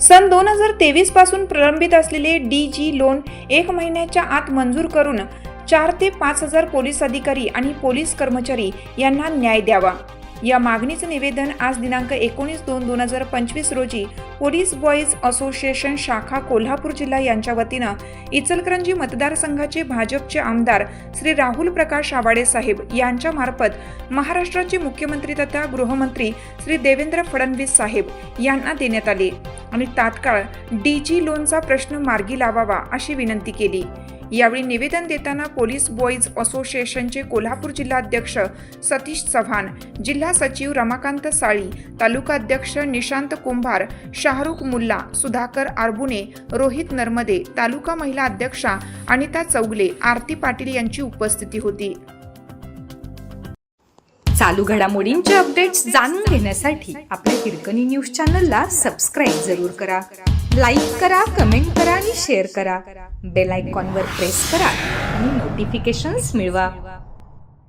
सन 2023 पासून प्रलंबित असलेले DG लोन 1 महिन्याच्या आत मंजूर करून 4 ते 5 हजार पोलीस अधिकारी आणि पोलीस कर्मचारी यांना न्याय द्यावा. या मागणीचं निवेदन आज दिनांक 19/2/2025 रोजी पोलीस बॉईज असोसिएशन शाखा कोल्हापूर जिल्हा यांच्या वतीनं इचलकरंजी मतदारसंघाचे भाजपचे आमदार श्री राहुल प्रकाश आवाडे साहेब यांच्या मार्फत महाराष्ट्राचे मुख्यमंत्री तथा गृहमंत्री श्री देवेंद्र फडणवीस साहेब यांना देण्यात आले आणि तात्काळ DG लोनचा प्रश्न मार्गी लावावा अशी विनंती केली. यावेळी निवेदन देताना पोलीस बॉईज असोसिएशनचे कोल्हापूर जिल्हाध्यक्ष सतीश चव्हाण, जिल्हा सचिव रमाकांत साळी, तालुका अध्यक्ष निशांत कुंभार, शाहरुख मुल्ला, सुधाकर आरबुने, रोहित नर्मदे, तालुका महिला अध्यक्षा अनिता चौगले, आरती पाटील यांची उपस्थिती होती. चालू घडामोडींचे अपडेट्स जाणून घेण्यासाठी आपल्या हिरकणी न्यूज चॅनलला सबस्क्राईब जरूर करा. लाईक करा, कमेंट करा आणि शेअर करा. बेल आयकॉनवर प्रेस करा आणि नोटिफिकेशन्स मिळवा.